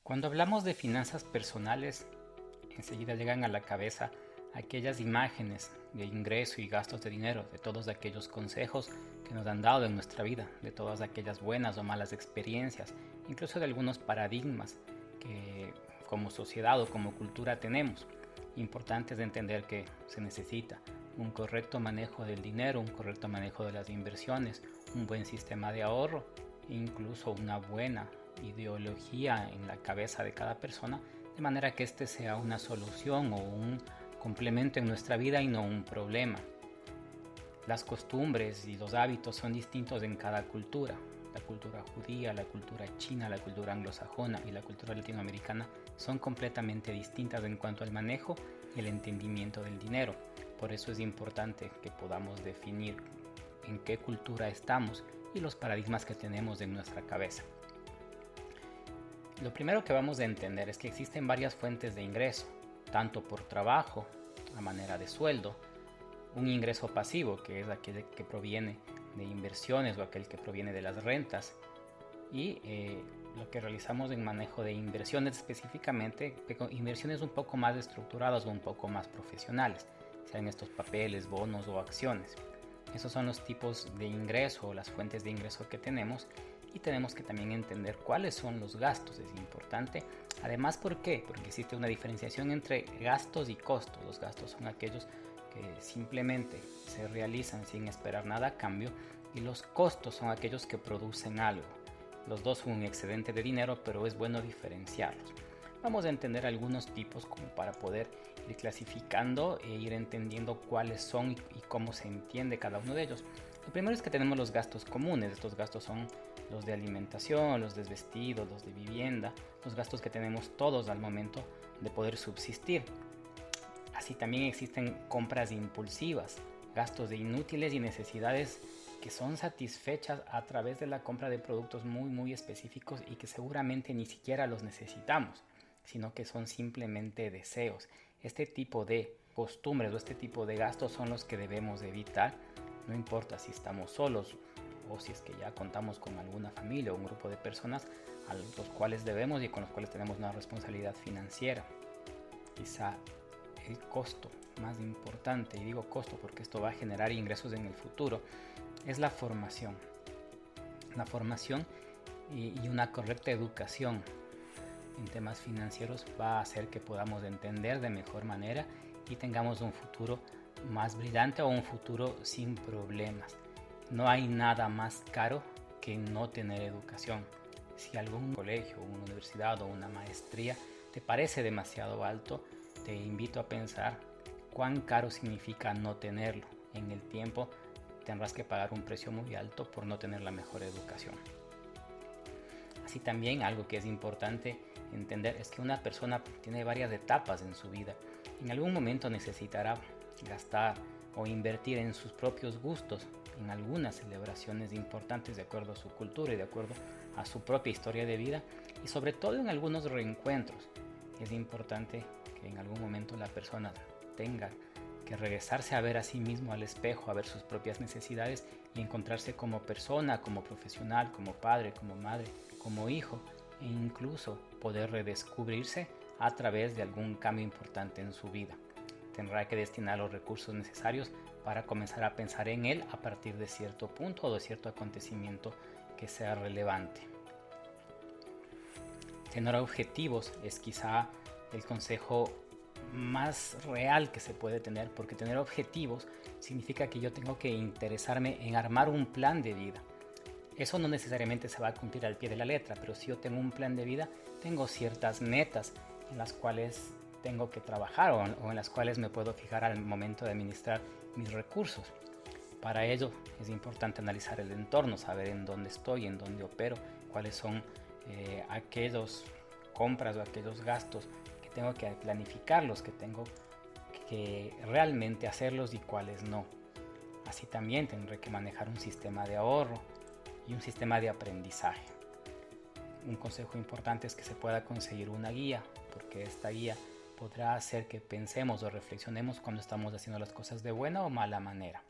Cuando hablamos de finanzas personales, enseguida llegan a la cabeza aquellas imágenes de ingreso y gastos de dinero, de todos aquellos consejos que nos han dado en nuestra vida, de todas aquellas buenas o malas experiencias, incluso de algunos paradigmas que como sociedad o como cultura tenemos. Importante es entender que se necesita un correcto manejo del dinero, un correcto manejo de las inversiones, un buen sistema de ahorro e incluso una buena ideología en la cabeza de cada persona, de manera que este sea una solución o un complemento en nuestra vida y no un problema. Las costumbres y los hábitos son distintos en cada cultura. La cultura judía, la cultura china, la cultura anglosajona y la cultura latinoamericana son completamente distintas en cuanto al manejo y el entendimiento del dinero. Por eso es importante que podamos definir en qué cultura estamos y los paradigmas que tenemos en nuestra cabeza. Lo primero que vamos a entender es que existen varias fuentes de ingreso, tanto por trabajo, a manera de sueldo, un ingreso pasivo, que es aquel que proviene de inversiones o aquel que proviene de las rentas, y lo que realizamos en manejo de inversiones específicamente, inversiones un poco más estructuradas o un poco más profesionales, sean estos papeles, bonos o acciones. Esos son los tipos de ingreso o las fuentes de ingreso que tenemos. Y tenemos que también entender cuáles son los gastos, es importante. Además, ¿por qué? Porque existe una diferenciación entre gastos y costos. Los gastos son aquellos que simplemente se realizan sin esperar nada a cambio y los costos son aquellos que producen algo. Los dos son un excedente de dinero, pero es bueno diferenciarlos. Vamos a entender algunos tipos como para poder ir clasificando e ir entendiendo cuáles son y cómo se entiende cada uno de ellos. Lo primero es que tenemos los gastos comunes. Estos gastos son los de alimentación, los de vestido, los de vivienda, los gastos que tenemos todos al momento de poder subsistir. Así también existen compras impulsivas, gastos de inútiles y necesidades que son satisfechas a través de la compra de productos muy específicos y que seguramente ni siquiera los necesitamos, sino que son simplemente deseos. Este tipo de costumbres o este tipo de gastos son los que debemos evitar, no importa si estamos solos o si es que ya contamos con alguna familia o un grupo de personas a los cuales debemos y con los cuales tenemos una responsabilidad financiera. Quizá el costo más importante, y digo costo porque esto va a generar ingresos en el futuro, es la formación. La formación y una correcta educación en temas financieros va a hacer que podamos entender de mejor manera y tengamos un futuro más brillante o un futuro sin problemas. No hay nada más caro que no tener educación. Si algún colegio, una universidad o una maestría te parece demasiado alto, te invito a pensar cuán caro significa no tenerlo. En el tiempo tendrás que pagar un precio muy alto por no tener la mejor educación. Así también algo que es importante entender es que una persona tiene varias etapas en su vida. En algún momento necesitará gastar o invertir en sus propios gustos, en algunas celebraciones importantes de acuerdo a su cultura y de acuerdo a su propia historia de vida y sobre todo en algunos reencuentros. Es importante que en algún momento la persona tenga que regresarse a ver a sí mismo al espejo, a ver sus propias necesidades y encontrarse como persona, como profesional, como padre, como madre, como hijo e incluso poder redescubrirse a través de algún cambio importante en su vida. Tendrá que destinar los recursos necesarios para comenzar a pensar en él a partir de cierto punto o de cierto acontecimiento que sea relevante. Tener objetivos es quizá el consejo más real que se puede tener, porque tener objetivos significa que yo tengo que interesarme en armar un plan de vida. Eso no necesariamente se va a cumplir al pie de la letra, pero si yo tengo un plan de vida, tengo ciertas metas en las cuales tengo que trabajar o en las cuales me puedo fijar al momento de administrar mis recursos. Para ello es importante analizar el entorno, saber en dónde estoy, en dónde opero, cuáles son aquellos compras o aquellos gastos que tengo que planificarlos, que tengo que realmente hacerlos y cuáles no. Así también tendré que manejar un sistema de ahorro y un sistema de aprendizaje. Un consejo importante es que se pueda conseguir una guía, porque esta guía podrá hacer que pensemos o reflexionemos cuando estamos haciendo las cosas de buena o mala manera.